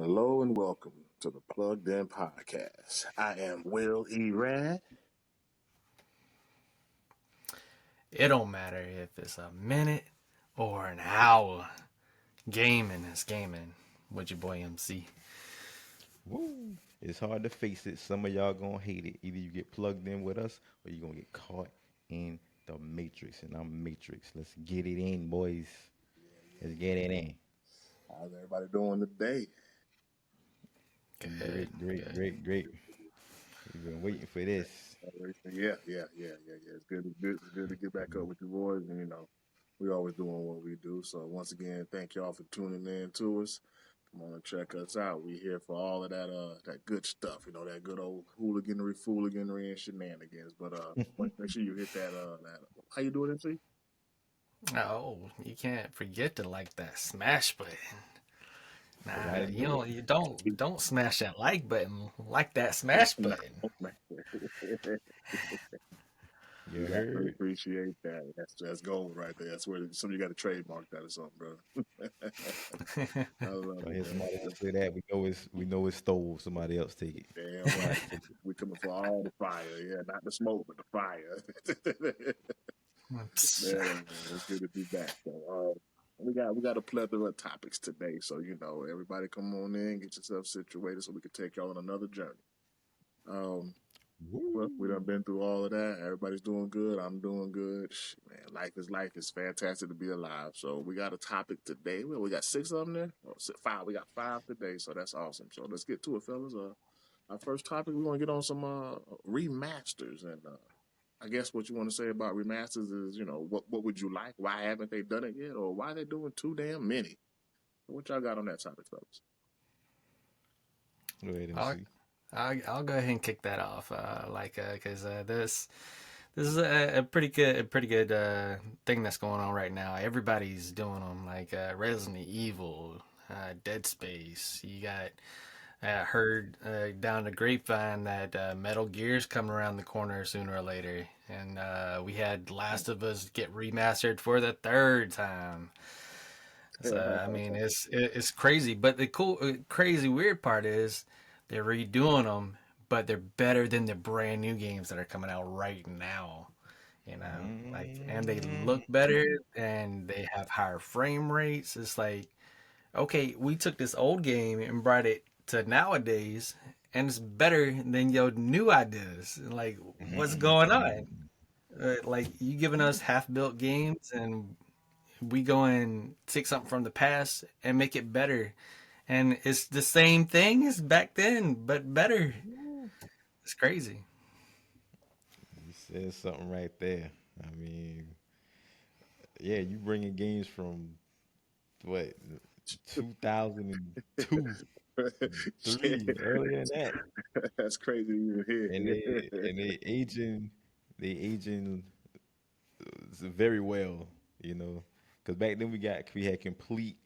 Hello and welcome to the Plugged In Podcast. I am Will E. Rad. It don't matter if it's a minute or an hour. Gaming is gaming with your boy MC. Woo! It's hard to face it. Some of y'all gonna hate it. Either you get plugged in with us or you gonna get caught in the matrix. And I'm Matrix. Let's get it in, boys. Let's get it in. How's everybody doing today? Good, Great, great, good. great, great. We've been waiting for this. Yeah. It's good to get back up with you boys, and we always doing what we do. So once again, thank y'all for tuning in to us. Come on and check us out. We here for all of that good stuff. That good old hooliganry, and shenanigans. But make sure you hit that. How you doing, MC? Oh, you can't forget to like that smash button. Nah, Gotta do it. you don't smash that like button. Like that smash No, button. man. You We definitely heard? appreciate that. That's gold right there. That's where some of you got to trademark that or something, bro. I love I it, hear man. somebody else say that. We know it's stole. Somebody else take it. Damn right. We coming for all the fire, yeah, not the smoke, but the fire. Man, it's good to be back. So, we got a plethora of topics today. So everybody come on in, get yourself situated, so we can take y'all on another journey. Um, Well, we done Woo! been through all of that. Everybody's doing good. I'm doing good. Man, life is life. It's fantastic to be alive. So we got a topic today. Well, we got six of them there. Oh, five. We got five today. So that's awesome. So let's get to it, fellas. Our first topic, we're gonna get on some remasters, and I guess what you want to say about remasters is, what would you like? Why haven't they done it yet, or why they doing too damn many? What y'all got on that topic, fellas? Go ahead, I'll, MC. I'll go ahead and kick that off. Because this is a pretty good thing that's going on right now. Everybody's doing them, like Resident Evil, Dead Space. You got heard down the grapevine that Metal Gear's coming around the corner sooner or later, and we had Last of Us get remastered for the third time. So I mean, it's crazy. But the crazy weird part is they're redoing them, but they're better than the brand new games that are coming out right now. And they Mm. look better, and they have higher frame rates. It's like, okay, we took this old game and brought it to nowadays, and it's better than your new ideas. Like, what's going on? Like, you giving us half-built games, and we go and take something from the past and make it better, and it's the same thing as back then, but better. It's crazy. You said something right there. I mean, yeah, you bringing games from what 2002, Shit. 3, earlier than that, That's crazy to even and hear. they aging very well, you know, because back then we had complete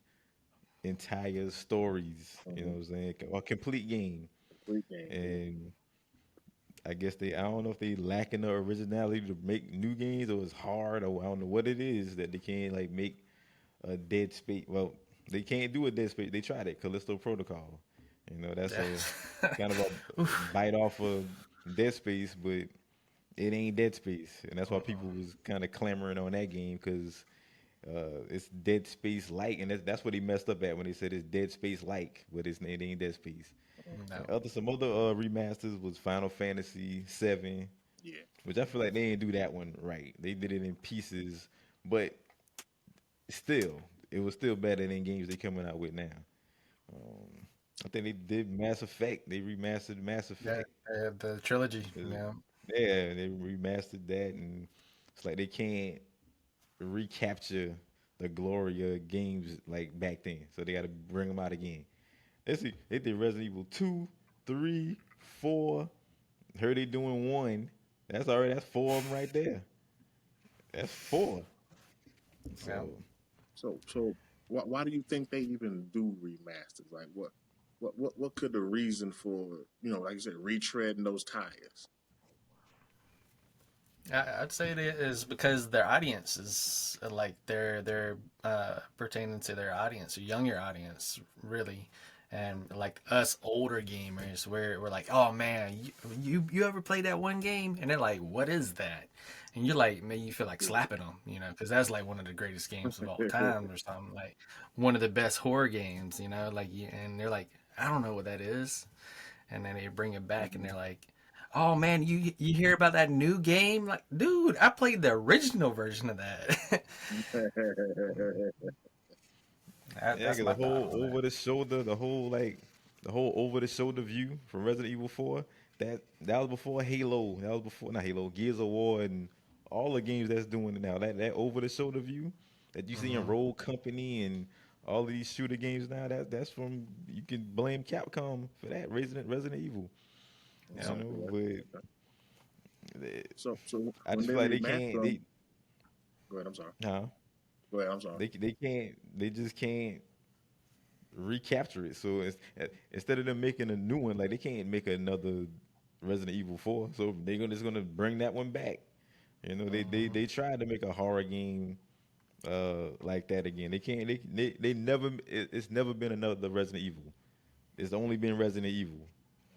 entire stories, you know what I'm saying, or complete game, Complete game, yeah. and I don't know if they lacking the originality to make new games or it's hard or I don't know what it is that they can't like make a Dead Space. Well, they can't do a Dead Space. They tried it, Callisto Protocol. You know, that's a kind of a bite off of Dead Space, but it ain't Dead Space, and that's why people was kind of clamoring on that game because it's Dead Space like, and that's what he messed up at when they said it's Dead Space like, but it ain't Dead Space. And No. some other remasters was Final Fantasy 7, Yeah. which I feel like they didn't do that one right. They did it in pieces, but still, it was still better than games they coming out with now. I think they did Mass Effect. They remastered Mass Yeah, Effect. the trilogy. Uh, Yeah. Yeah, they remastered that, and it's like they can't recapture the glory of games like back then. So they got to bring them out again. Let's see, they did Resident Evil 2, 3, 4. Heard they doing 1. That's 4 of them right there. That's 4. Yeah. So So why do you think they even do remasters? Like what could the reason for like you said retreading those tires? I'd say it is because their audience is like they're pertaining to their audience, a younger audience, really. And like us older gamers, we're like, oh man, you ever played that one game? And they're like, what is that? And you're like, man, you feel like slapping them, because that's like one of the greatest games of all time or something, like one of the best horror games, like, and they're like, I don't know what that is. And then they bring it back and they're like, oh man, you hear about that new game? Like, dude, I played the original version of that. Yeah, That's cause my thought on that. the whole over the shoulder view from Resident Evil 4. That was before Halo. That was before not Halo, Gears of War, and all the games that's doing it now. That over the shoulder view that you see in Hmm. Rogue Company and all of these shooter games now. That's from you can blame Capcom for that. Resident Evil. That's You Yeah. know, correct. but Okay. they, So I when just they feel like remaster them, go ahead. I'm sorry. huh? Go ahead. I'm sorry. They can't they just can't recapture it. So instead of them making a new one, like they can't make another Resident Evil 4. So just gonna bring that one back. You know, Hmm. they tried to make a horror game like that again. They can't they never it's never been another Resident Evil. It's only been Resident Evil.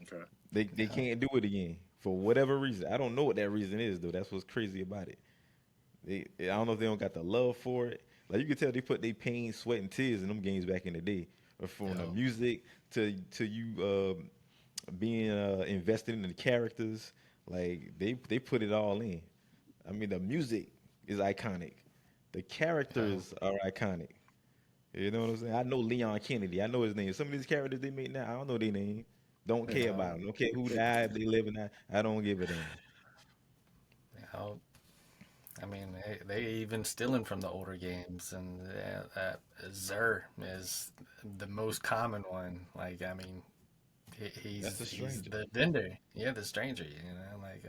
Okay. They Yeah. can't do it again for whatever reason. I don't know what that reason is though. That's what's crazy about it. I don't know if they don't got the love for it. Like you can tell they put their pain, sweat, and tears in them games back in the day. From the Yo. music to you being invested in the characters, like they put it all in. I mean, the music is iconic. The Yo. characters are iconic. You know what I'm saying? I know Leon Kennedy. I know his name. Some of these characters they make now, I don't know their name. Don't care Yo. about them. Don't care who died, if they live or not. I don't give a damn. Yo. I mean, they even stealing from the older games, and Zer is the most common one. Like, I mean, That's a he's stranger. the vendor, yeah, the stranger. Like,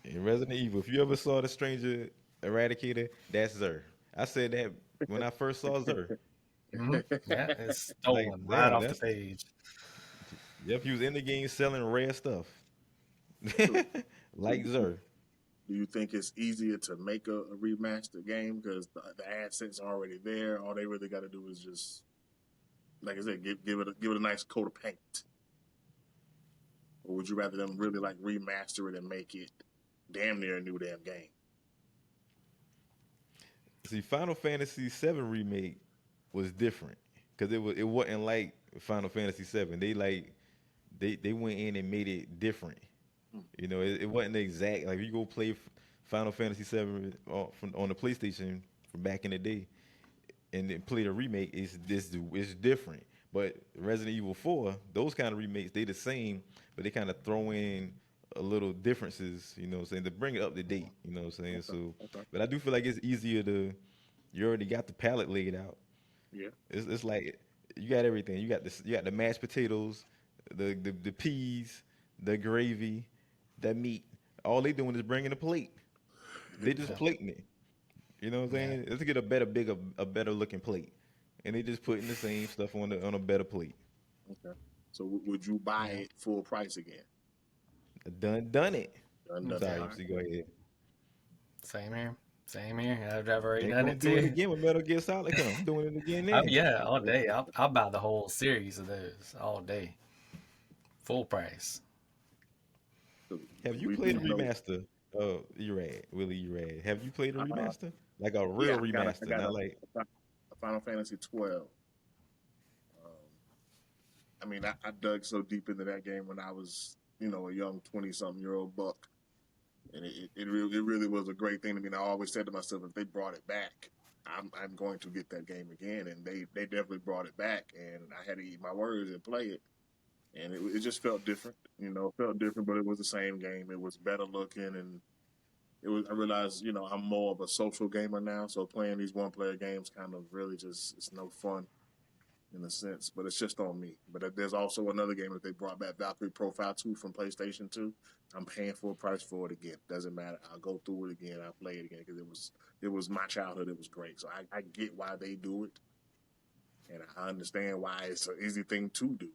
In Resident Evil, if you ever saw the Stranger Eradicator, that's Zer. I said that when I first saw Zer. yeah, it's Like, stolen right damn, off the that's page. yep. He was in the game selling rare stuff, So do like you, Zer. do you think it's easier to make a remastered game because the assets are already there? All they really got to do is just, like I said, give it a nice coat of paint. Or would you rather them really like remaster it and make it damn near a new damn game? See, Final Fantasy VII remake was different because it wasn't like Final Fantasy VII. They went in and made it different. Hmm. You know, it wasn't exact. Like if you go play Final Fantasy VII on the PlayStation from back in the day, and then play the remake, it's different. But Resident Evil 4, those kind of remakes, they the same, but they kind of throw in a little differences, you know what I'm saying, to bring it up to date, you know what I'm saying? Okay. So, Okay. but I do feel like it's easier you already got the palette laid out. Yeah. It's like you got everything. You got the mashed potatoes, the peas, the gravy, the meat. All they doing is bringing a plate. They just Yeah, plating it. You know what I'm yeah. saying? Let's get a better looking plate, and they just putting the same stuff on a better plate. Okay. So would you buy Yeah. it full price again? Done it. Done that. Sorry, All Yeah. right. MC, go ahead. Same here. Same here. I've already Ain't done gonna it do it too. again when Metal Gear Solid come. I'm doing it again then. Yeah, all day. I'll buy the whole series of those all day, full price. So Have you we played do a know. remaster? Erad, Willie Erad. Have you played a Uh, remaster? Like a yeah, real I remaster, got not like a Final Fantasy 12. Um, I mean, I dug so deep into that game when I was, a young 20-something-year-old buck. And it really was a great thing to me. And I always said to myself, if they brought it back, I'm going to get that game again. And they definitely brought it back. And I had to eat my words and play it. And it just felt different, felt different, but it was the same game. It was better looking. And I realized, I'm more of a social gamer now. So playing these one player games kind of really just, it's no fun in a sense, but it's just on me. But there's also another game that they brought back, Valkyrie Profile 2 from PlayStation 2. I'm paying full price for it again. Doesn't matter. I'll go through it again. I'll play it again because it was my childhood. It was great. So I get why they do it, and I understand why it's an easy thing to do.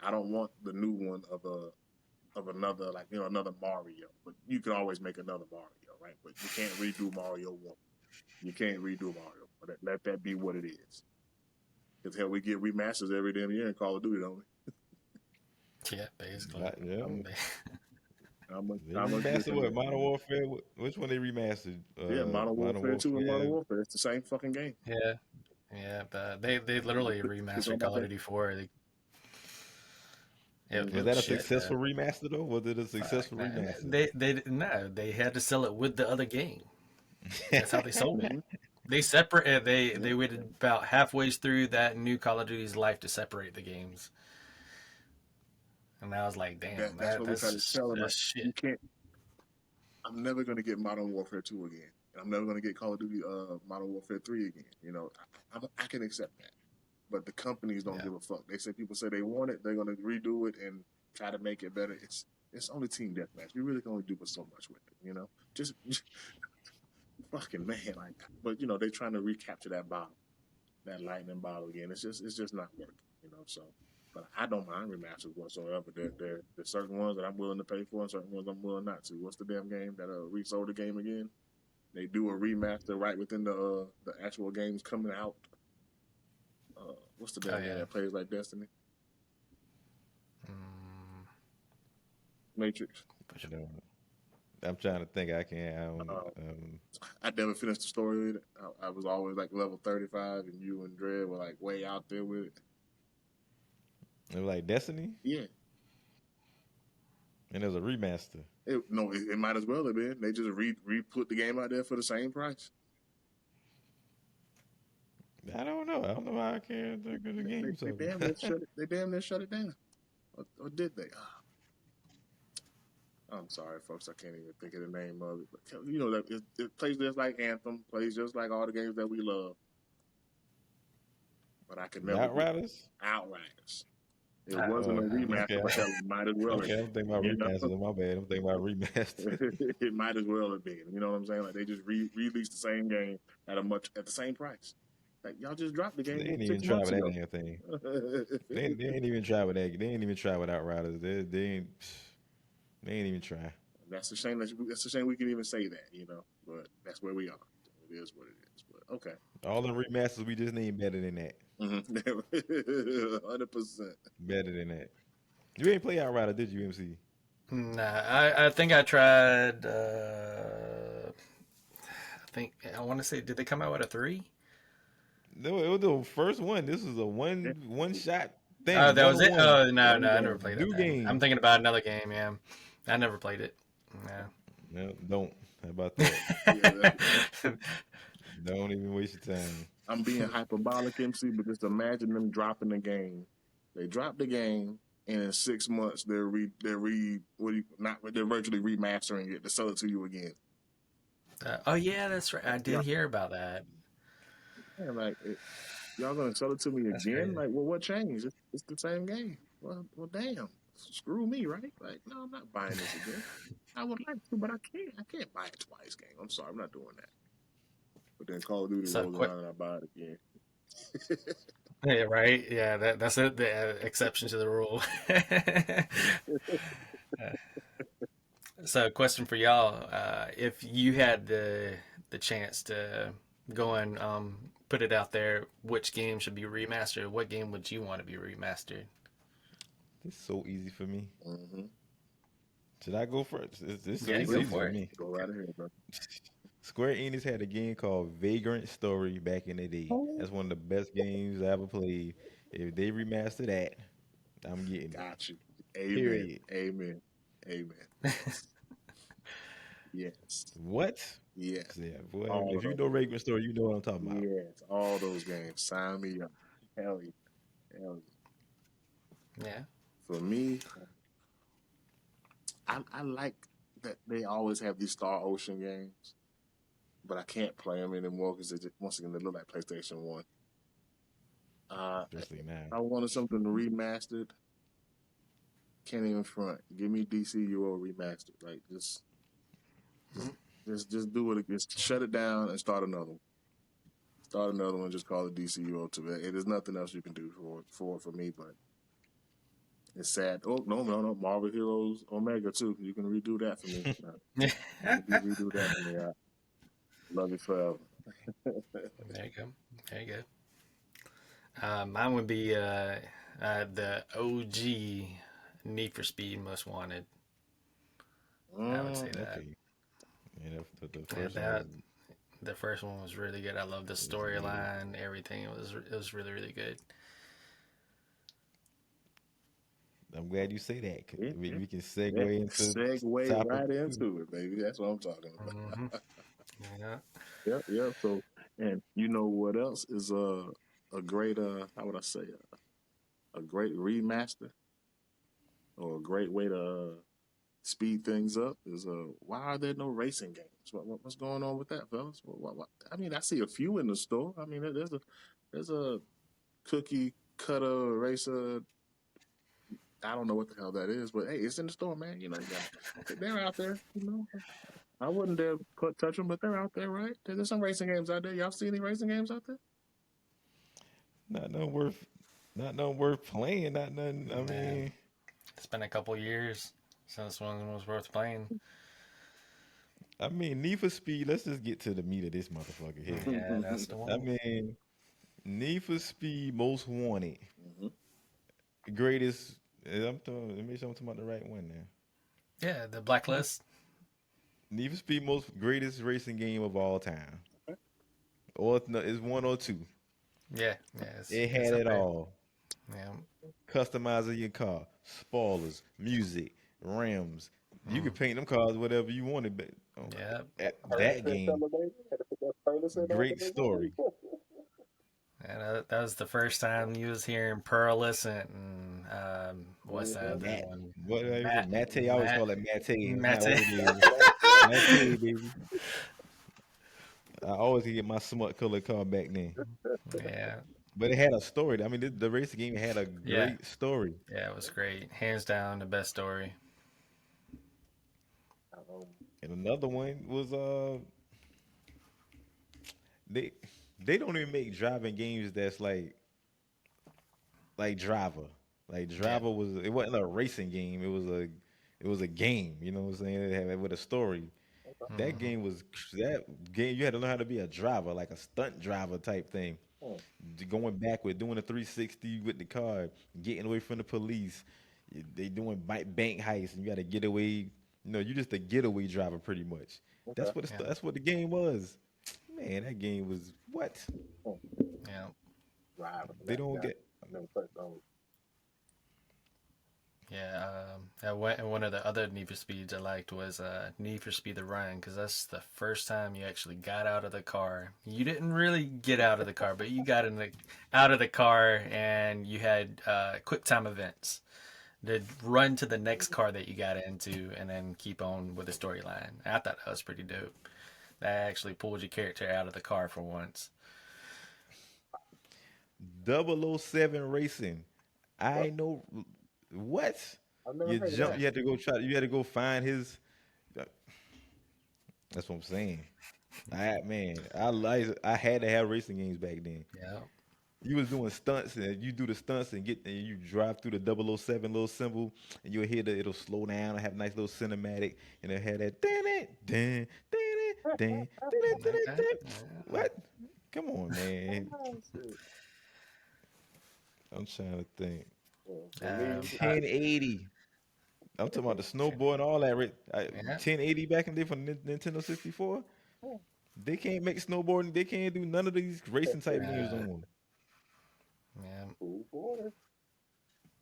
I don't want the new one of another like another Mario, but you can always make another Mario, right? But you can't redo Mario 1. You can't redo Mario. But let that be what it is. Because hell, we get remasters every damn year in Call of Duty, don't we? Yeah, basically. Yeah. How much? They How much remastered different? what? Modern Warfare? Which one they remastered? Yeah, Modern Modern Warfare 2 and Modern Warfare. Warfare. It's the same fucking game. Yeah, yeah, but they literally You talking remastered about Call of that? Duty 4. It Was was that a shit. successful remaster though? Was it a Fuck, successful no, remaster? they had to sell it with the other game. That's how they sold it. Mhm. They separate. Yeah. They waited about halfway through that new Call of Duty's life to separate the games, and I was like, damn, That's what we try to tell them. Like, that's shit. you can't. I'm never gonna get Modern Warfare 2 again. And I'm never gonna get Call of Duty Modern Warfare 3 again. You know, I can accept that. But the companies don't Yeah. give a fuck. They say people say they want it, they're gonna redo it and try to make it better. It's only team deathmatch. You really can only do so much with it, you know. Just fucking man, like. But you know, they're trying to recapture that bottle, that lightning bottle again. It's just not working, you know. So, but I don't mind remasters whatsoever. There's certain ones that I'm willing to pay for, and certain ones I'm willing not to. What's the damn game that resold the game again? They do a remaster right within the actual games coming out. What's the damn game that plays like Destiny? Matrix. You know, I'm trying to think. I can't. I never finished the story with it. I was always like level 35, and you and Dred were like way out there with it. It was like Destiny, Yeah. and it was a remaster. It might as well have been. They just re-put the game out there for the same price. I don't know. I don't know how I can't think of the game. They damn near shut it down. Or did they? I'm sorry, folks. I can't even think of the name of it. But you know that it plays just like Anthem, plays just like all the games that we love. But I could never. Outriders. Outriders. It wasn't a remaster, okay. but hell, it might as well. Okay, I'm thinking about remasters. My bad. I'm thinking about remaster. It might as well have been. You know what I'm saying? Like they just released the same game at the same price. Like y'all just dropped the game. They ain't even try with that damn thing. They ain't even try with that. They ain't even try with Outriders. They ain't even try. That's a shame. That's a shame we can even say that. You know, but that's where we are. It is what it is. But okay. All the remasters we just need better than that. 100%. Better than that. You ain't play Outrider, did you, MC? Nah, I think I tried. I want to say, did they come out with a 3? No, it was the first one. This is a one shot thing. Oh, that was it. Oh no, I never game. played New that. game. I'm thinking about another game. Yeah, I never played it. No, don't. How about that? Don't even waste your time. I'm being hyperbolic, MC, but just imagine them dropping the game. They drop the game, and in 6 months they're virtually remastering it to sell it to you again. Oh yeah, that's right. I did hear about that. Yeah, like y'all gonna sell it to me That's again? crazy. Like, well, what changed? It's the same game. Well, damn. Screw me, right? Like, no, I'm not buying this again. I would like to, but I can't. I can't buy it twice, game. I'm sorry, I'm not doing that. But then Call of Duty rolls around and I buy it again. Yeah, right. Yeah, that's it. The exception to the rule. So, question for y'all: if you had the chance to go and put it out there, which game should be remastered? What game would you want to be remastered? It's so easy for me. Mm-hmm. Should I go first? It's Yeah, easy go for for it. me. Go right ahead, bro. Square Enix had a game called Vagrant Story back in the day. That's one of the best games I ever played. If they remaster that, I'm getting it. Got you. Amen. Period. Amen. Yes. What? Yes. Yeah, boy. If you know Vagrant Story, you know what I'm talking about. Yes. All those games. Sign me up. Hell yeah. Yeah. For me, I like that they always have these Star Ocean games, but I can't play them anymore because once again they look like PlayStation 1. Especially now. I wanted something remastered. Can't even front. Give me DCUO remastered. Like just do it. Just shut it down and start another one. Start another one. Just call it DCUO to it. There's nothing else you can do for me, but it's sad. Oh no! Marvel Heroes Omega too. You can redo that for me. You can redo that for me. I love it forever. There you go. Mine would be the OG Need for Speed Most Wanted. I would say that. Okay. Yeah, the And first one that the first one was really good. I love the was amazing. storyline, everything. It was really really good. I'm glad you say that. 'Cause Yeah, yeah. we can Yeah. segue into Segue topic right two. into it, baby. That's what I'm talking about. Hmm. Yeah. Yep, yep. So, and you know what else is a great how would I say a great remaster or a great way to speed things up is why are there no racing games? What's going on with that, fellas? I mean, I see a few in the store. I mean, there's a cookie cutter racer. I don't know what the hell that is, but hey, it's in the store, man. You know, they're out there. You know, I wouldn't dare touch them, but they're out there, right? There's some racing games out there. Y'all see any racing games out there? Not nothing worth, not nothing worth playing. Not nothing. I Man, mean, it's been a couple years since one was worth playing. Need for Speed. Let's just get to the meat of this motherfucker here. Yeah, that's the I one. mean, Need for Speed Most Wanted, Mhm. greatest. I'm talking. Let me make sure I'm talking about the right one now. Yeah, the Blacklist. Need for Speed Most greatest racing game of all time. Or no, it's one or two. Yeah, yeah, It it's had up it there. all. Yeah. Customizing your car, spoilers, music, rims. You could Mm, paint them cars whatever you wanted. But yeah. that game, Had to put that furnace in on great the story. And that was the first time you was hearing Pearlescent and what's the Mhm. other Matt, one? what did I say? Matt, Mate. I always Matt, call it Mate. It's not Matt. what it is. Mate, baby. I always get my smut color car back then. Yeah, But it had a story. I mean, the racing game had a yeah, great story. yeah. It was great. Hands down, the best story. Um, And another one was they they don't even make driving games that's like Driver. Like Yeah. Driver was it wasn't a racing game. It was a game. You know what I'm saying? It had with a story. That Hmm. game was that game. You had to learn how to be a driver, like a stunt driver type thing. hmm, Going backward, doing a 360 with the car, getting away from the police. They doing bank heists, and you got to get away. You know, you just a getaway driver pretty much. okay. Yeah. That's what the game was. Man, that game was what Hmm. Yeah. Right. they That, don't that, get. I never touched those. Yeah. One of the other Need for Speeds I liked was Need for Speed the Run because that's the first time you actually got out of the car. You didn't really get out of the car, but you got out of the car and you had quick time events to run to the next car that you got into and then keep on with the storyline. I thought that was pretty dope. That actually pulled your character out of the car for once. 007 Racing. What? I know what I've never you heard of jump. that. You had to go try. You had to go find his. That's what I'm saying. I had to have racing games back then. Yeah. You was doing stunts and you do the stunts and you drive through the 007 little symbol and you'll hear it'll slow down and have a nice little cinematic and it'll have that Like that. Yeah. what? Come on, man. Oh, shit. I'm trying to think. Well, for me, Um, 1080. I'm talking about the snowboard and all that. yeah. 1080 back in the day for the Nintendo 64. They can't make snowboarding. They can't do none of these racing type games no Uh, more. yeah. cool border.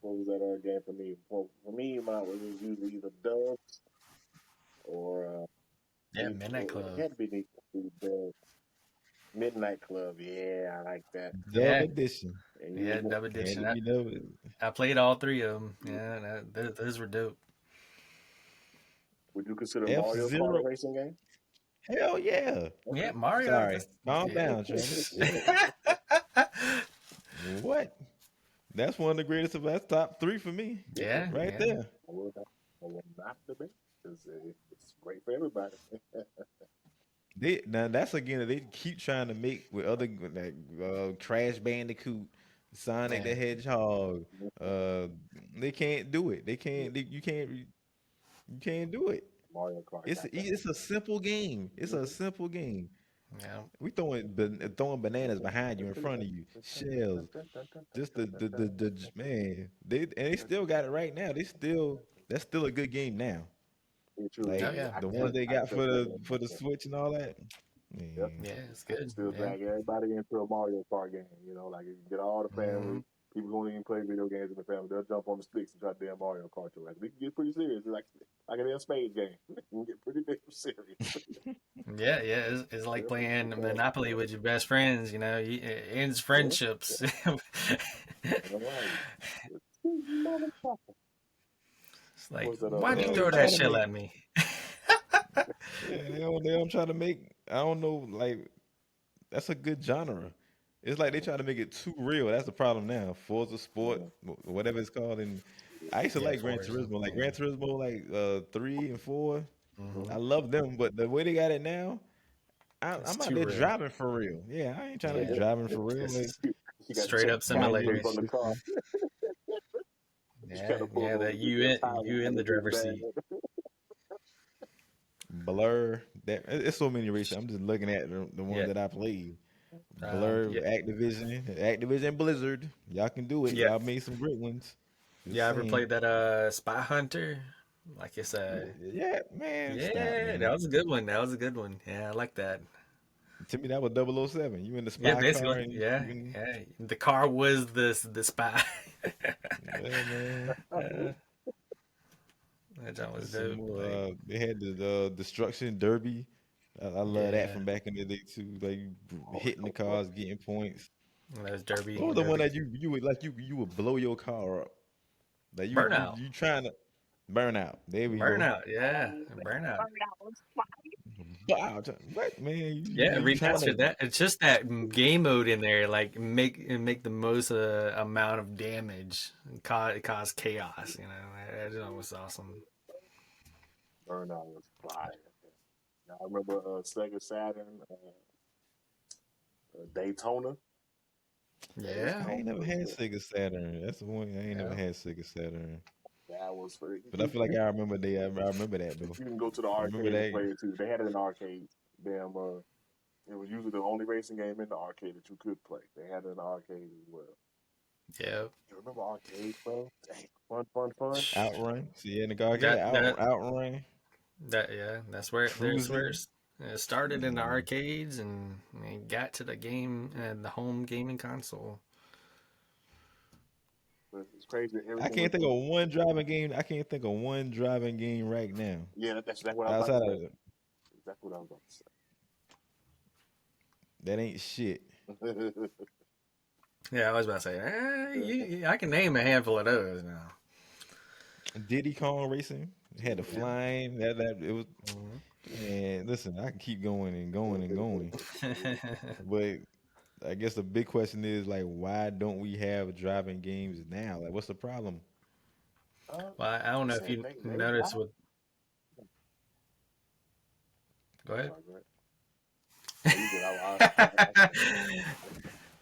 What was that game for me? Well, for me, mine was usually either Dubs or Yeah. Midnight it Club. had to be the Dubs. Midnight Club. Yeah, I like that. Dub Yeah. edition. And Yeah. you, Dub Had Edition. to be dub. I played all three of them. Yeah. Those were dope. would you consider F Mario Kart a Zero. racing game? Hell yeah. Yeah. Okay. Mario. Sorry. Calm Yeah. down, Travis. What? That's one of the greatest of that's top three for me. Yeah, Yeah. Right Yeah. there. I will not, I will not debate because it's great for everybody. They now that's again they keep trying to make with other like Crash Bandicoot, Sonic the Yeah. Hedgehog. Uh, they can't do it. You can't do it. Mario Kart got that. It's a simple game. It's a Mhm. simple game. Yeah. We throwing bananas behind you, in front of you, shells. Just the man. They still got it right now. That's still a good game now. It truly Oh Like is. yeah. the Yeah. ones they I can got still play that for game. the Switch and all that. Yep. Man, Yeah. It's I can good. still Yeah. drag everybody into a Mario Kart game. Like you can get all the Hmm. family. People who don't even play video games in the family, they'll jump on the sticks and try damn Mario Kart. Like we can get pretty serious. It's like a damn spade game. We can get pretty damn serious. Yeah. Yeah. It's like Yep. playing Okay. Monopoly with your best friends. It ends Yeah. friendships. All right. Motherfucker. It's like, What's that why'd you yeah, other? they throw that trying to shell make. at me? Yeah, they don't try to make. I don't know. Like that's a good genre. It's like they try to make it too real. That's the problem now. Forza Sport, whatever it's called. And I used to Yeah, like Gran Forza. Turismo, like Yeah. Gran Turismo, like 3 and 4. Hmm. I love them, but the way they got it now, It's I'm out too there real. driving for real. Yeah, I ain't trying to be Yeah. driving for real. Like, It's You got to straight check up the tires man, from simulators. the car. You got Yeah. to pull Yeah. over That and get your tires you in on the the big driver's bag. seat. Blur. It's so many races. I'm just looking at the ones Yeah. that I played. Blur, Yeah. Activision Blizzard. Y'all can do it. Yeah. Y'all made some great ones. Just Yeah. Ever saying. played that Spy Hunter? Like it's Yeah, man, stop, yeah, that man. was a good one. That was a good one. Yeah, I like that. To me, that was 007. You in the Yeah, spy car basically. and Yeah, yeah. The car was the spy. yeah, man. That John was There's some dope. more. Like, They had the Destruction Derby. I love that yeah, from back in the day too. Like Oh, hitting the cars, getting points. that was Derby, What was the one Derby, that you would like you would blow your car up? Like Burnout, you trying to burn out. There we go. Burnout. Yeah, Burnout. Wow, what man? Yeah, You trying to remastered that. It's just that game mode in there, like make the most amount of damage, and cause chaos. That was awesome. Burnout was fire. Now, I remember Sega Saturn, Daytona. Yeah, I ain't Daytona never was had the, Sega Saturn. That's the one I ain't never yeah. had Sega Saturn. that was for But I feel like I remember I remember that though. you can go to the I remember arcade and that. play it too. They had it in arcades. Damn, it was usually the only racing game in the arcade that you could play. They had it in the arcade as well. Yeah. You remember arcade, bro? Dang, fun, fun, fun. Outrun. See, in the car, That yeah, that Outrun, yeah, that's where Cruising. it started in the Man. arcades and it got to the game the home gaming console. But it's crazy. I Everything can't was, think of one driving game. I can't think of one driving game right now. yeah, that's exactly what I was about to Outside say. of Exactly what I was about that ain't shit. to say. Yeah, I was about to say, I can name a handful of those now. Diddy Kong Racing had the Yeah. flying. That it was. Mhm. Man, listen, I can keep going and going and going. But I guess the big question is like, why don't we have driving games now? Like, what's the problem? Well, I don't I know if said you they noticed got. with. Go I'm ahead. sorry, go ahead. No, you good. I,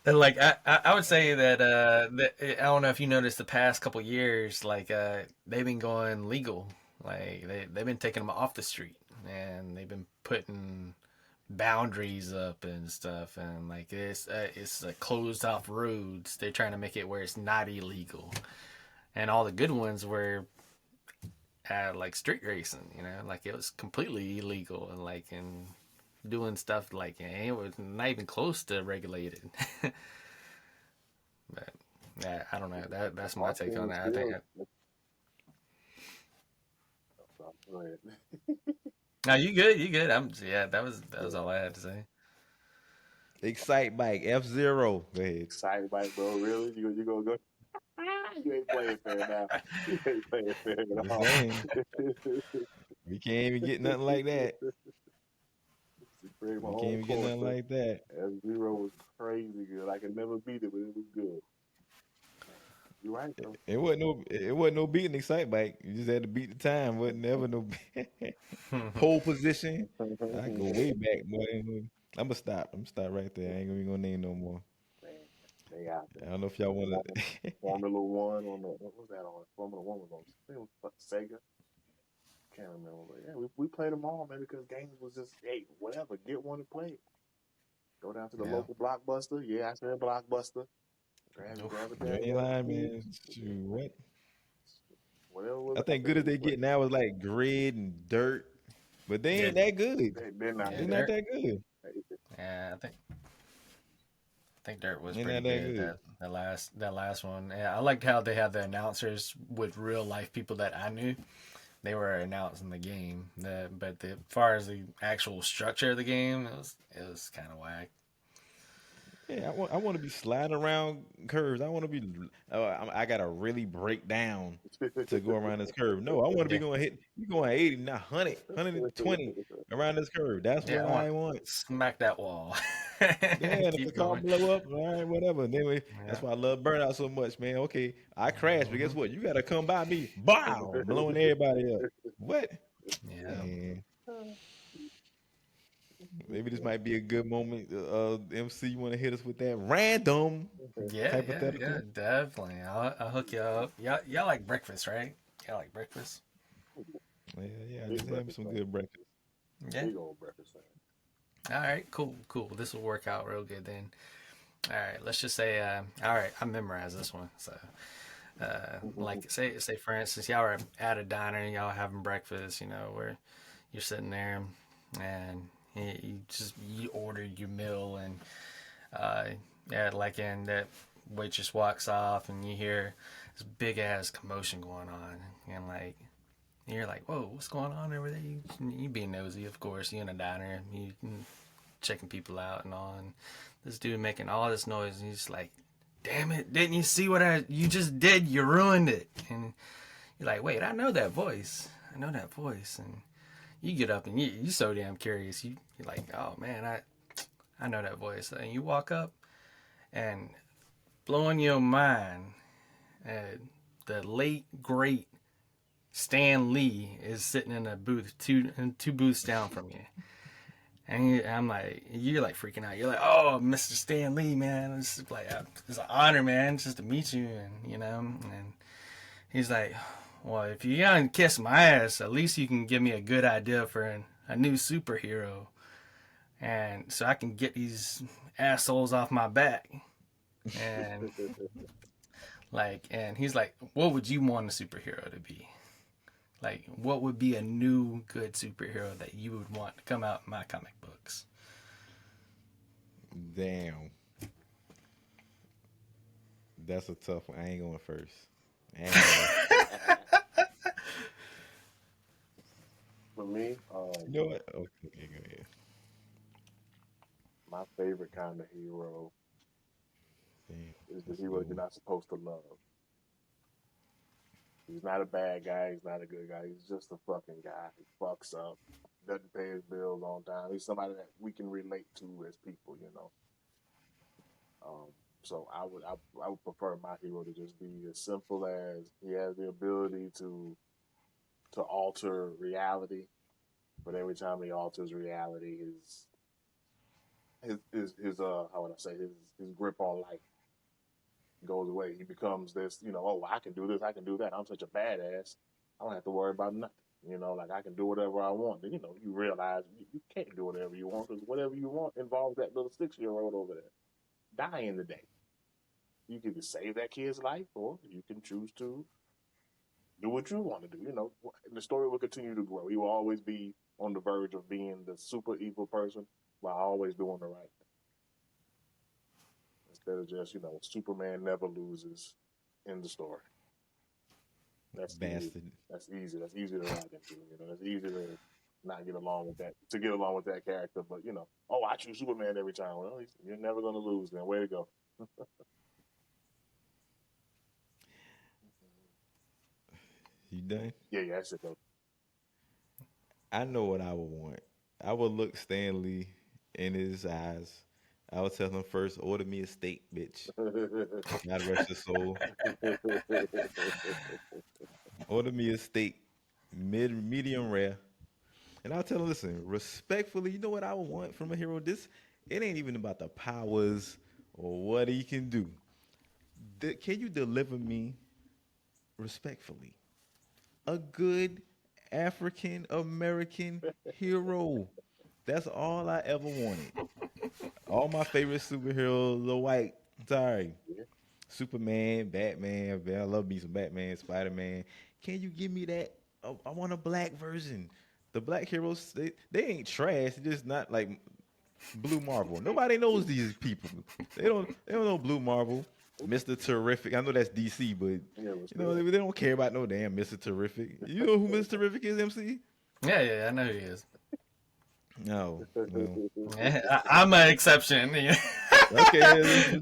And, like I would say that I don't know if you noticed the past couple years, like they've been going legal, like they've been taking them off the street, and they've been putting boundaries up and stuff, and like it's closed off roads. They're trying to make it where it's not illegal, and all the good ones were like street racing, like it was completely illegal and like and doing stuff like it was not even close to regulated. But yeah, I don't know. That's my take on arcade that. I think. still. Go ahead. No, you good. You good. Yeah. That was all I had to say. Excite Bike F-Zero. Go ahead. Excited about it, bro. Really? You gonna go? You ain't playing fair now. You ain't playing fair at Just all. saying, we can't even get nothing like that. To create my We can't own even get course, nothing but like that. F-Zero was crazy good. I could never beat it, but it was good. You're right, though. It wasn't no beating Excite Bike. You just had to beat the time. Wasn't never no pole position. I go way back, boy. I'm gonna stop right there. I ain't even gonna name no more. Man, they out there. I don't know if y'all wanna. Formula One on the what was that on? Formula One was on. I think it was Sega. Can't remember, but yeah, we played them all, man, because games was just hey, whatever, get one and play it. Go down to the Yeah. local blockbuster. Yeah, I said blockbuster. Oof. Grab a You damn ain't lying, LCD. man. Shoot, what? Whatever was I out think there, good as we they played. get now is like grid and dirt, but they Yeah. ain't that good. They're not Yeah. They're good. not Dirt. that good. Yeah. I think Dirt was They're pretty not that good. good. That last one. Yeah, I liked how they had the announcers with real life people that I knew. They were announcing the game. As far as the actual structure of the game, it was kind of whack. Yeah, I want to be sliding around curves. I want to be. I gotta really break down to go around this curve. No, I want to be Yeah. going hit. You going 80, not 100, 120 around this curve. That's Yeah. what I want I want. to smack that wall. Yeah, and if the Keep car going. blow up, all right, whatever. And then that's Yeah. why I love burnout so much, man. Okay, I crashed, but guess Hmm. what? You gotta come by me, bow, blowing everybody up. What? Yeah. Man, maybe this might be a good moment. MC, you want to hit us with that random Yeah. Yeah. Yeah. hypothetical? Definitely. I'll hook you up. Y'all like breakfast, right? Y'all like breakfast? Yeah, yeah, I Big just had me breakfast some fan. good breakfast. Yeah. Big old breakfast fan. All right. Cool. Cool. This will work out real good then. All right. Let's just say. All right. I memorized this one. So. Like say for instance, y'all are at a diner and y'all having breakfast, where you're sitting there and you order your meal and uh, yeah, like and that waitress walks off and you hear this big ass commotion going on and like you're like, whoa, what's going on over there? You being nosy, of course. You in a diner, you checking people out and all, and this dude making all this noise, and he's like, damn it, didn't you see what you just did? You ruined it. And you're like, wait, I know that voice. I know that voice. And you get up and you so damn curious. You're like, oh man, I know that voice. And you walk up and blowing your mind, uh, the late great Stan Lee is sitting in a booth two booths down from you. And I'm like, you're like freaking out. You're like, oh, Mr. Stan Lee, man, it's an honor, man, just to meet you, and And he's like, well, if you're gonna kiss my ass, at least you can give me a good idea for a new superhero, and so I can get these assholes off my back. And and he's like, what would you want a superhero to be? Like, what would be a new good superhero that you would want to come out in my comic books? Damn, that's a tough one. I ain't going first. I ain't gonna. For me, You know what? Okay, go ahead. my favorite kind of hero Damn, is the that's a hero good you're one. not supposed to love. He's not a bad guy. He's not a good guy. He's just a fucking guy. He fucks up, doesn't pay his bills on time. He's somebody that we can relate to as people. Um, so I would prefer my hero to just be as simple as he has the ability to alter reality, but every time he alters reality, his how would I say his grip on life goes away. He becomes this, oh, I can do this, I can do that. I'm such a badass. I don't have to worry about nothing. Like I can do whatever I want. Then you realize you can't do whatever you want because whatever you want involves that little 6-year-old over there dying today. You can either save that kid's life or you can choose to do what you want to do. The story will continue to grow. He will always be on the verge of being the super evil person while always doing the right thing. Instead of just, Superman never loses in the story. That's easy. Bastard. That's easy. That's easy to write into. That's easy to not get along with that. To get along with that character, but oh, I choose Superman every time. Well, you're never gonna lose. Then way to go. You done? Yeah, yeah, that's it though. I know what I would want. I would look Stanley in his eyes. I would tell him first, order me a steak, bitch. God rest his soul. Order me a steak, medium rare. And I'll tell him, listen, respectfully, you know what I would want from a hero? It ain't even about the powers or what he can do. Can you deliver me respectfully? A good African American hero. That's all I ever wanted. All my favorite superheroes are white. Sorry. Yeah. Superman, Batman. Man, I love me some Batman, Spider Man. Can you give me that? I want a black version. The black heroes, they ain't trash. They're just not like Blue Marvel. Nobody knows these people. They don't know Blue Marvel. Mr. Terrific. I know that's DC, but Yeah, it was they don't care about no damn Mr. Terrific. You know who Mr. Terrific is, MC? Yeah, I know he is. No. Well, good. I'm an exception. okay.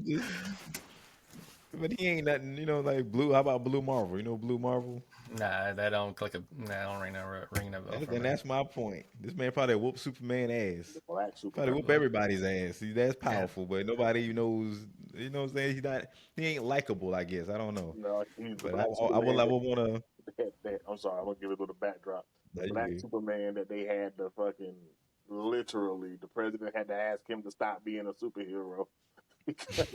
But he ain't nothing, like Blue. How about Blue Marvel? You know Blue Marvel? Nah, that don't click a. Nah, don't ring a bell for And me. that's my point. This man probably whoop Superman ass. The black Probably Superman. whoop everybody's ass. See, that's Yeah, powerful, but nobody knows. You know what I'm saying? He ain't likable. I guess I don't know. No, he's the But black I Superman would want to. I'm sorry, I'm gonna give it a little backdrop. The You black good? Superman that they had to fucking literally, the president had to ask him to stop being a superhero because,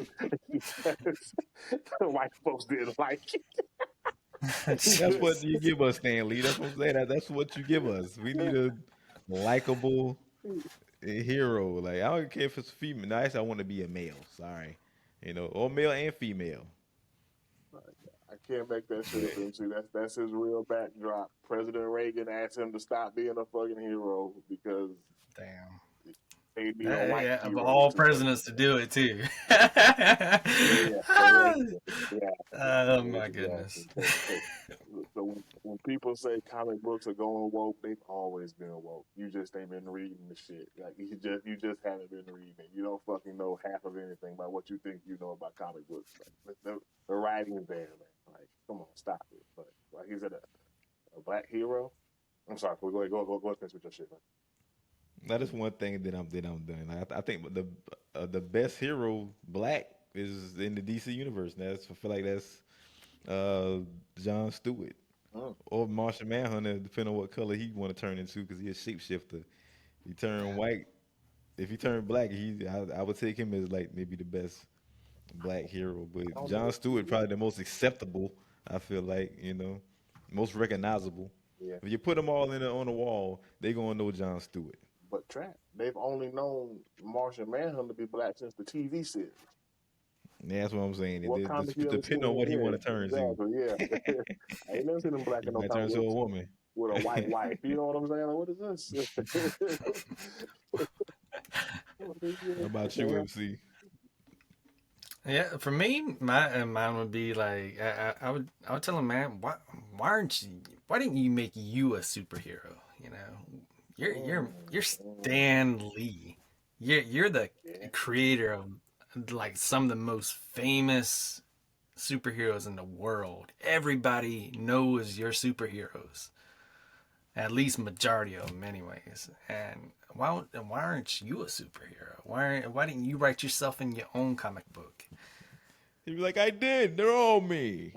because the white folks didn't like That's what jeez. you give us, Stanley. That's what I'm saying. That's what you give us. We need a likable it. hero. Like I don't care if it's female. Nice. I want to be a male. Sorry, or male and female. I can't make that shit up, But MC. That's his real backdrop. President Reagan asked him to stop being a fucking hero because Damn. they need a white Yeah, of hero all to fucking. presidents to do it too. Yeah, correct. Yeah, Oh my exactly. goodness. So when people say comic books are going woke, they've always been woke. You just ain't been reading the shit. Like you just haven't been reading it. You don't fucking know half of anything about what you think you know about comic books. Like, the writing's there, man. Like, come on, stop it. But like he said, a black hero. I'm sorry. Go finish with your shit, man. that is one thing that I'm doing. Like, I think the best hero black is in the DC universe. I feel like that's uh, John Stewart Mm. or Martian Manhunter, depending on what color he want to turn into, because he's a shapeshifter. He turned white. If he turned black, I would take him as like maybe the best black hero. I But don't know John what Stewart probably the most acceptable. I feel like most recognizable. Yeah, If you put them all on the wall, they gonna know John Stewart. but trap. They've only known Martian Manhunter to be black since the TV series. And that's what I'm saying. What comic you ever seen Depending on him? what he Yeah, want to turn to, exactly. Yeah, I ain't never seen him black he in no might comic turn to a books woman. with a white wife. You know what I'm saying? Like, what is this? What is How this? about you, MC? Yeah, for me, mine would be like I would tell him, man, why didn't you make you a superhero? You know, you're Stan Lee. You're the Yeah, creator of like some of the most famous superheroes in the world. Everybody knows your superheroes, at least majority of them, anyways. And why aren't you a superhero? Why didn't you write yourself in your own comic book? He'd be like, I did. They're all me.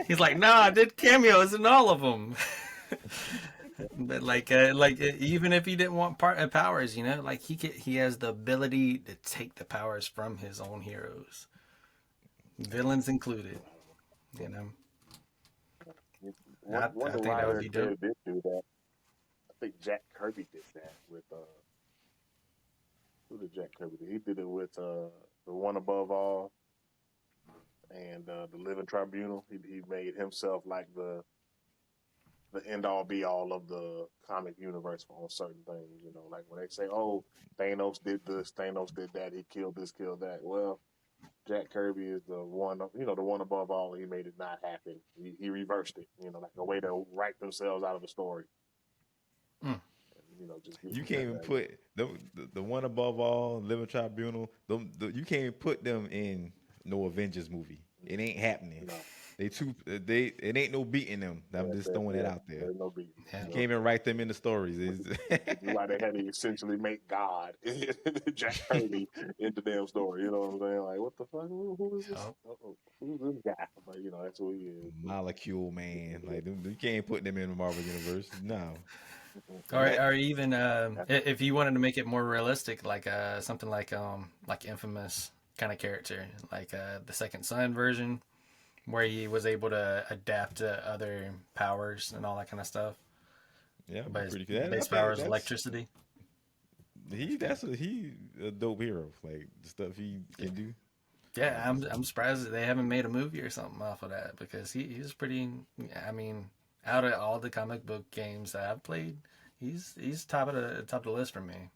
He's like, no, I did cameos in all of them. But even if he didn't want powers, like he has the ability to take the powers from his own heroes, villains included. You know, one I one of the think that would writers be there dope. did do that. I think Jack Kirby did that with who did Jack Kirby do? He did it with the One Above All and the Living Tribunal. He made himself like the end all be all of the comic universe on certain things. Like when they say, "Oh, Thanos did this, Thanos did that, he killed this, killed that." Well, Jack Kirby is the one, the one above all. He made it not happen. He reversed it. Like a way to write themselves out of the story. Mm. And, just give You them can't that even value. put the one above all, Living Tribunal. You can't even put them in no Avengers movie. It ain't happening. No, It ain't no beating them. I'm just throwing that yeah, out there. there's no beating. Yeah. You can't even write them in the stories. Which is why they had to essentially make God Jack Kirby into damn story. You know what I'm saying? Like, what the fuck? Who is this? Oh. Who's this guy? But that's who he is. Molecule man, like you can't put them in the Marvel universe. No, Or even if you wanted to make it more realistic, like something like Infamous kind of character, like the Second Son version, where he was able to adapt to other powers and all that kind of stuff. yeah, But his pretty good. I base think power is electricity. he a dope hero. Like the stuff he can do. Yeah, Like it's I'm surprised that they haven't made a movie or something off of that because he's pretty. I mean, out of all the comic book games that I've played, he's top of the list for me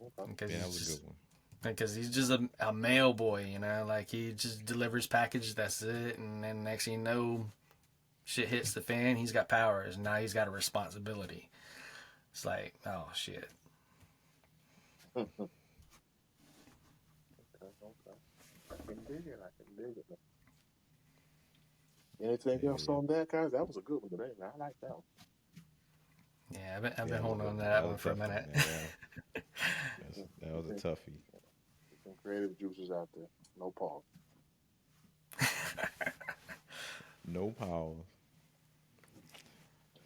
Okay. because yeah, that he's was a good just one. because he's just a mail boy, you know, like he just delivers package. That's it, and then next thing you know, shit hits the fan. He's got powers. Now he's got a responsibility. It's like, oh shit. Okay. Okay. I can dig it. I can dig it. Anything else Yeah, on that, guys? That was a good one today, man. I like that one. Yeah, I've yeah, been that was holding on to that that was one a for a tough one. minute. That was a toughie. Some creative juices out there. No pause. No power.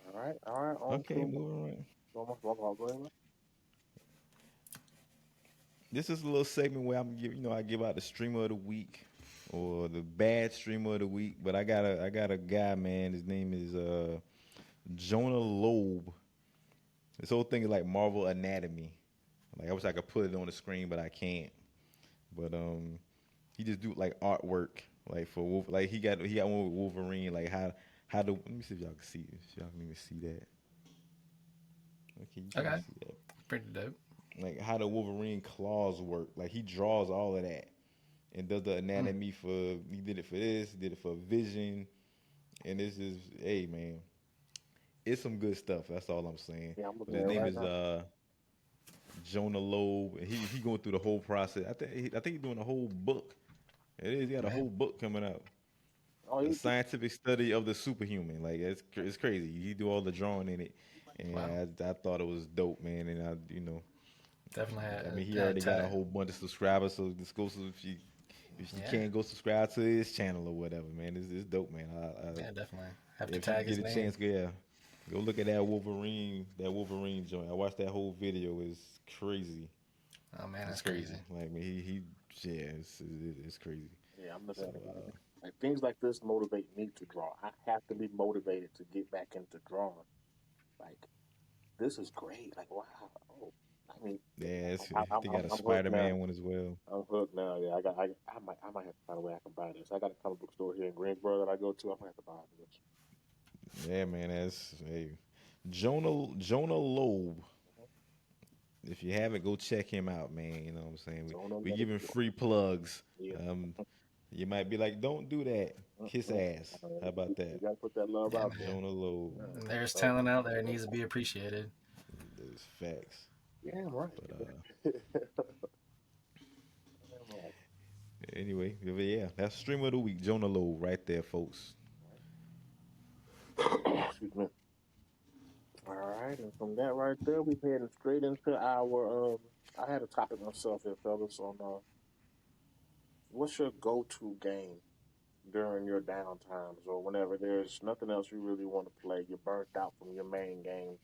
All right. All right. On Okay, to moving on. go ahead. This is a little segment where I'm give I give out the streamer of the week or the bad streamer of the week. But I got a guy, man. His name is Jonah Loeb. This whole thing is like Marvel Anatomy. Like I wish I could put it on the screen, but I can't. But he just do like artwork, like for like he got one with Wolverine. Like how the let me see if y'all can see if y'all can even see that. Okay, you can't Okay, see that. pretty dope. Like how the Wolverine claws work. Like he draws all of that and does the Mm. anatomy for. He did it for this. He did it for Vision, and this is hey man, it's some good stuff. That's all I'm saying. Yeah, I'm But looking at his it name right is now. Jonah Loeb. He going through the whole process. I think he's doing a whole book. It is. He got a Man, whole book coming out. Oh, A he, scientific study of the superhuman. Like it's crazy. He do all the drawing in it, wow, and I thought it was dope, man. And definitely I mean, he had already got a to. whole bunch of subscribers. So this goes if you Yeah, can't go subscribe to his channel or whatever, man. It's dope, man. yeah, definitely have to If you tag get his a name. chance, yeah, go look at that Wolverine joint. I watched that whole video. It's crazy. Oh man, It's that's crazy. crazy. Like man, yeah, it's crazy. yeah, I'm looking So at it right now. Like things like this motivate me to draw. I have to be motivated to get back into drawing. Like this is great. Like wow. Oh, I mean, yeah, they got a I'm hooked Spider now. Man one as well. I'm hooked now. Yeah, I might have to find a way I can buy this. I got a comic book store here in Greensboro that I go to. I might have to buy this. Yeah, man, that's hey, Jonah Loeb. If you haven't, go check him out, man. You know what I'm saying? So no We let it giving go. free plugs. Yeah. Um, you might be like, don't do that. Kiss Mm-mm. ass. How about You that? got to put that love Yeah, out man. there. Jonah Lowe. Yeah. There's So, talent out there that needs to be appreciated. Those facts. yeah, I'm right. But Damn right. anyway, yeah, that's stream of the week. Jonah Lowe, right there, folks. Excuse me. All right, and from that right there, we heading straight into our. I had a topic myself here, fellas, on what's your go-to game during your downtimes or whenever there's nothing else you really want to play, you're burnt out from your main game.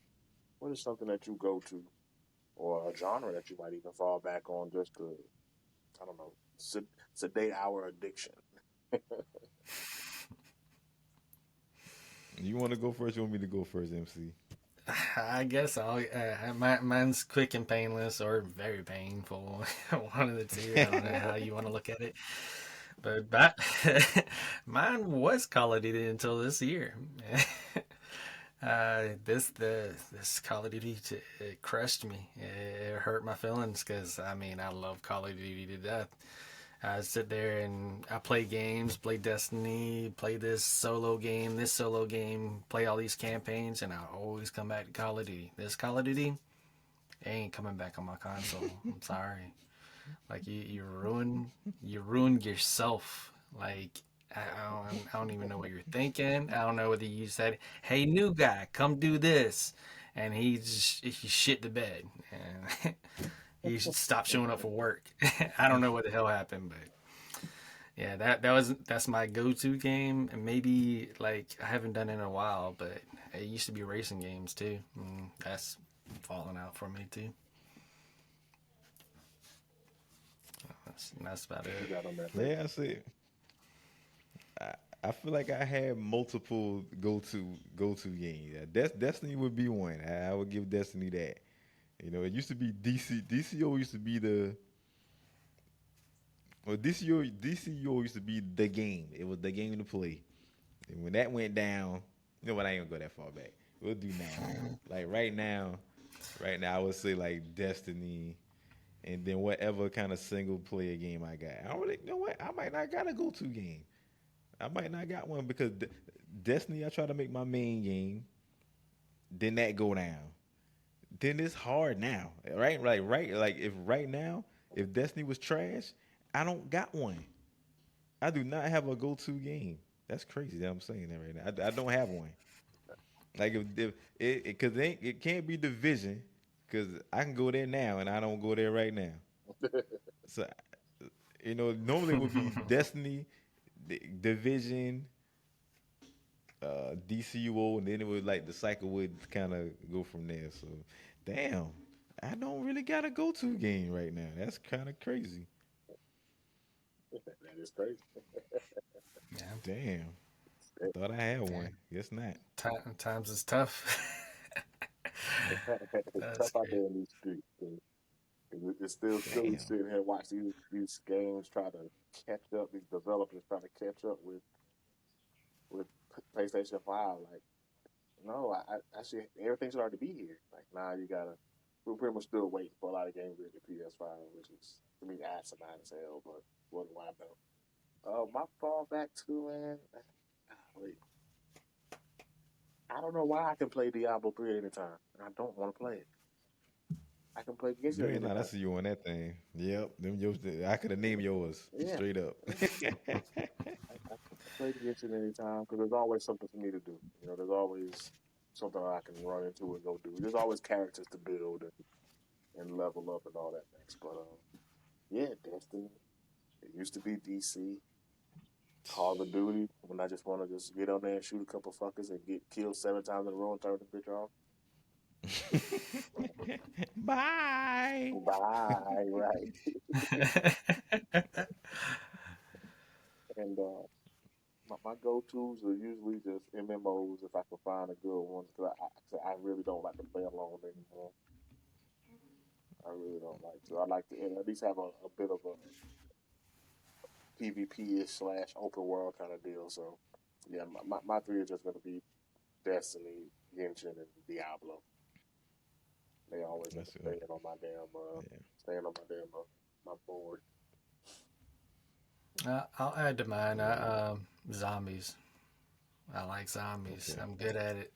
What is something that you go to, or a genre that you might even fall back on just to, I don't know, sedate our addiction? You want to go first? You want me to go first, MC? I guess mine's quick and painless or very painful. One of the two. I don't know how you want to look at it. But mine was Call of Duty until this year. This Call of Duty it crushed me. It hurt my feelings because I mean I love Call of Duty to death. I sit there and I play games, play Destiny, play this solo game, play all these campaigns, and I always come back to Call of Duty. This Call of Duty ain't coming back on my console. I'm sorry. Like you ruined yourself. Like I don't even know what you're thinking. I don't know whether you said, "Hey, new guy, come do this," and he shit the bed and he should stop showing up for work. I don't know what the hell happened, but yeah, that's my go-to game, and maybe like I haven't done it in a while, but it used to be racing games too. That's falling out for me too. That's about You it. got on that list. Yeah, I see. I, I feel like I had multiple go to games. Yeah, Destiny would be one. I would give Destiny that. You know, it used to be DC. DCO used to be the well, DCO used to be the game. It was the game to play. And when that went down, you know what? I ain't gonna go that far back. We'll do now. Like right now, I would say like Destiny, and then whatever kind of single player game I got. I don't really you know what. I might not got a go to game. I might not got one because Destiny. I try to make my main game. Then that go down. Then it's hard now, right? Like if right now, if Destiny was trash, I don't got one. I do not have a go-to game. That's crazy that I'm saying that right now. I don't have one. Like if it because it can't be Division because I can go there now and I don't go there right now. So you know normally it would be Destiny, Division, DCUO, and then it would like the cycle would kind of go from there. So damn, I don't really got a go-to game right now. That's kind of crazy. That is crazy. Yeah, Damn, thought I had one. Guess not. times is tough. It's That's tough out great. there in these streets. It's still silly Damn. sitting here and watch these games try to catch up. These developers try to catch up with PlayStation 5. Like, no, I should everything should already be here. Like, nah, you gotta. We're pretty much still waiting for a lot of games with the PS5, which is to me asinine as hell. But what do I know? My fallback to man. Wait, I don't know why I can play Diablo 3 at any time, and I don't want to play it. I can play Genshin You at ain't any lying. I time. see you on that thing. Yep. Them yours. I could have named yours Yeah, straight up. yeah. I can play Genshin at any time because there's always something for me to do. There's always something I can run into and go do. There's always characters to build and level up and all that mess. But yeah, Destiny. It used to be DC. Call of Duty when I just want to just get on there and shoot a couple fuckers and get killed 7 times in a row and turn the bitch off. Bye. Bye, right. And my go tos are usually just MMOs if I can find a good one. Cause I really don't like to play alone anymore. I really don't like to. I like to at least have a bit of a PvP ish slash open world kind of deal. So yeah, my three are just gonna be Destiny, Genshin, and Diablo. They always end That's up it. Yeah. staying on my damn my board. I'll add to mine. Zombies. I like zombies. Okay. I'm good at it.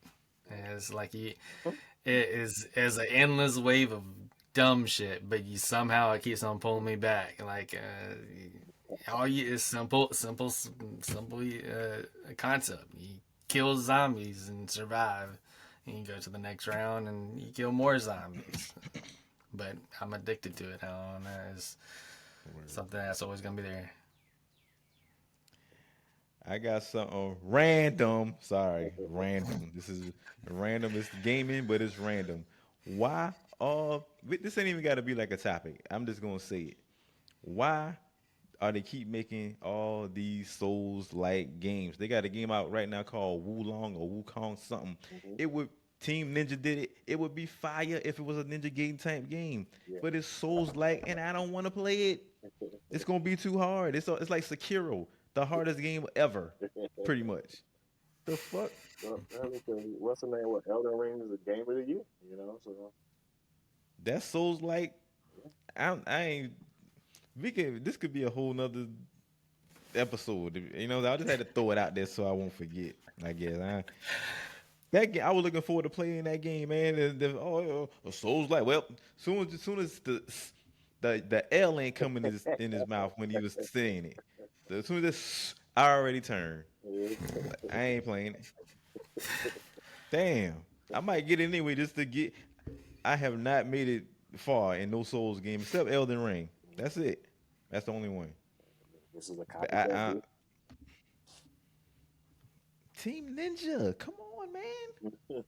And it's like Hmm? it is an endless wave of dumb shit, but you somehow it keeps on pulling me back. Like all you is simple concept. You kill zombies and survive, and you go to the next round and you kill more zombies. But I'm addicted to it. I don't know. It's Word. something that's always gonna be there. I got something random. Sorry, random. This is random. It's gaming, but it's random. Why? This ain't even got to be like a topic. I'm just gonna say it. Why are they keep making all these Souls like games? They got a game out right now called Wulong or Wukong something. Mm-hmm. It would Team Ninja did it. It would be fire if it was a Ninja game type game. Yeah. But it's Souls like, and I don't want to play it. It's gonna be too hard. It's like Sekiro, the hardest game ever, pretty much. The fuck? Well, what's the name? What Elden Ring is a game of the year, So That's Souls like. yeah. I ain't. We can. This could be a whole nother episode. I just had to throw it out there so I won't forget. I guess. I was looking forward to playing that game, man. Souls like. Well, soon as the L ain't coming in his mouth when he was saying it. So as soon as this, I already turned. I ain't playing it. Damn. I might get it anyway just to get. I have not made it far in no Souls game except Elden Ring. That's it. That's the only one. This is a But copycat bitch. Team Ninja, come on, man.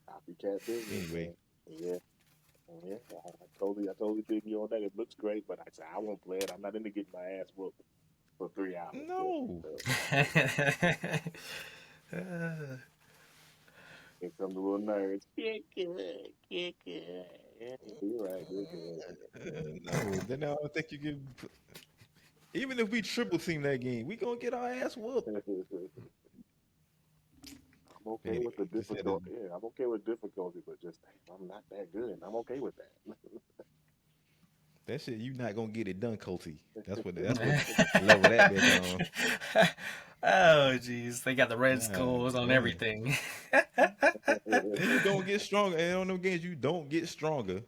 Copycat business, Anyway, man. Yeah, yeah. I totally dig you on that. It looks great, but I said I won't play it. I'm not into getting my ass whooped for 3 hours. no. So, Here come the little nerds. Kick it, kick it. Yeah, you're right. You're good. No, then I don't think you can. Even if we triple team that game, we gonna get our ass whooped. I'm okay Anyway, with the just had to. difficulty. Yeah, I'm okay with difficulty, but just damn, I'm not that good. I'm okay with That shit, you not gonna get it done, Colty. That's what. That's what oh, level that bitch on. jeez. They got the red God skulls on damn. everything. that. And you don't get stronger. And on them games, you don't get stronger.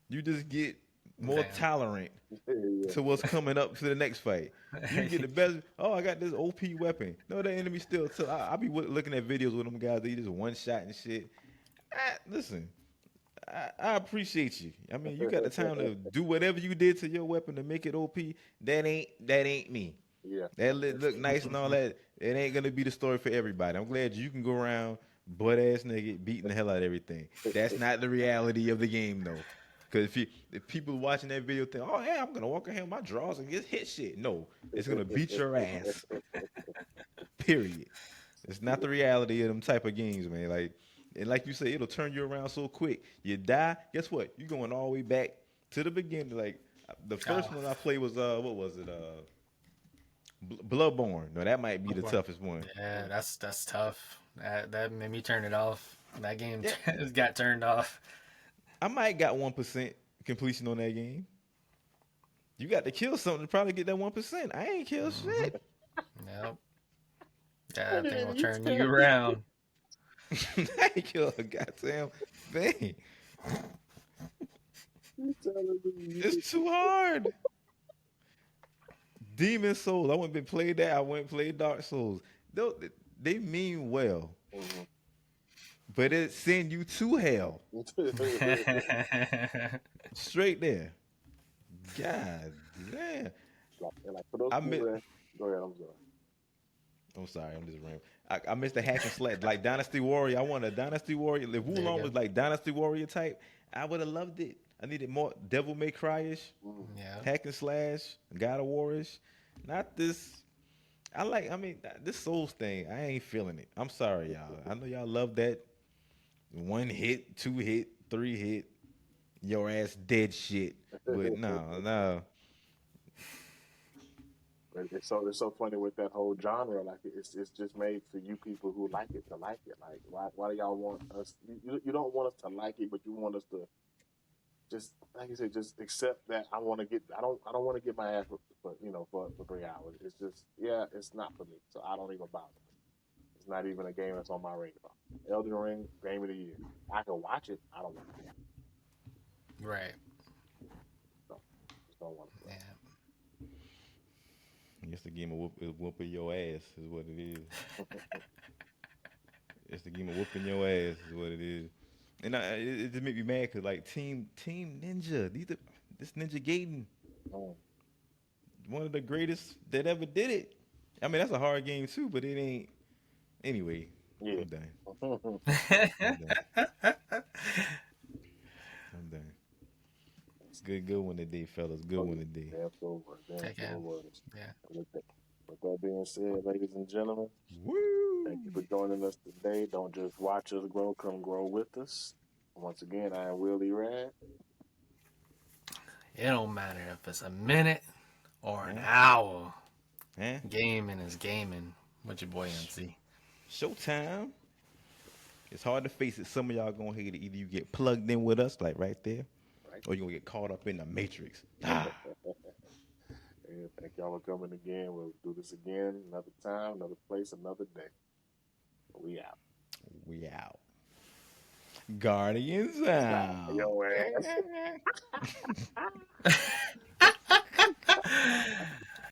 You just get more Damn. tolerant Yeah. to what's coming up to the next fight. You can get the best. Oh, I got this OP weapon. No, the enemy still. So I be looking at videos with them guys. They just one shot and shit. Listen, I appreciate you. I mean, you got the time to do whatever you did to your weapon to make it OP. That ain't me. Yeah. That look nice and all that. It ain't gonna be the story for everybody. I'm glad you can go around butt ass nigga beating the hell out of everything. That's not the reality of the game though. Cause if people watching that video think, oh yeah, I'm gonna walk around my drawers and get hit shit. No, it's gonna beat your ass. Period. It's not the reality of them type of games, man. Like and like you say, it'll turn you around so quick. You die, guess what? You going all the way back to the beginning. Like the first Oh, one I played was what was it? Bloodborne. No, that might be the Bloodborne. toughest one. Yeah, that's tough. That made me turn it off. That game Yeah, got turned off. I might got 1% completion on that game. You got to kill something to probably get that 1%. I ain't kill Hmm. shit. Yep. What That thing will did you turn you tell around. I ain't kill a goddamn thing. you telling me you It's too hard. Demon Souls. I went and played that. I went and played Dark Souls. They mean well, Mhm. but it send you to hell straight there. God damn. like for those I people miss. that go ahead, I'm sorry. I'm sorry, I'm just rambling. I missed the hack and slash like Dynasty Warrior. I wanted a Dynasty Warrior. If There you Wulong go. was like Dynasty Warrior type, I would have loved it. I needed more Devil May Cry-ish, Mm. Yeah. hack and slash, God of War-ish. Not this. I mean, this Souls thing. I ain't feeling it. I'm sorry, y'all. I know y'all love that one hit, two hit, three hit, your ass dead shit. But no, no. But it's so funny with that whole genre. Like it's just made for you people who like it to like it. Like why do y'all want us? You don't want us to like it, but you want us to just like you said, just accept that I want to get. I don't want to get my ass for 3 hours. It's just yeah, it's not for me. So I don't even bother. It's not even a game that's on my radar. Elden Ring, game of the year. I can watch it. I don't want to play. Right. So just don't want to play. Yeah. I guess the game of whooping your ass is what it is. It's the game of whooping your ass is what it is. And it just make me mad because like Team Ninja, this Ninja Gaiden, Mm. one of the greatest that ever did it. I mean that's a hard game too, but it ain't. Anyway, Yeah. I'm done. I'm done. I'm done. Good one today, fellas. Good Oh one yeah. today. Damn sure was. Damn Heck yeah. sure was. Yeah. With that being said, ladies and gentlemen, thank you Woo! for joining us today. Don't just watch us grow, come grow with us. Once again, I am Willie Rad. It don't matter if it's a minute or an Huh? hour. Huh? Gaming is gaming. With your boy MC. Showtime. It's hard to face it. Some of y'all gonna hate it. Either you get plugged in with us, like right there, Right? or you gonna get caught up in the matrix. Ah, And thank y'all for coming again. We'll do this again another time, another place, another day. We out. we out. Guardians Nah, out. yo ass.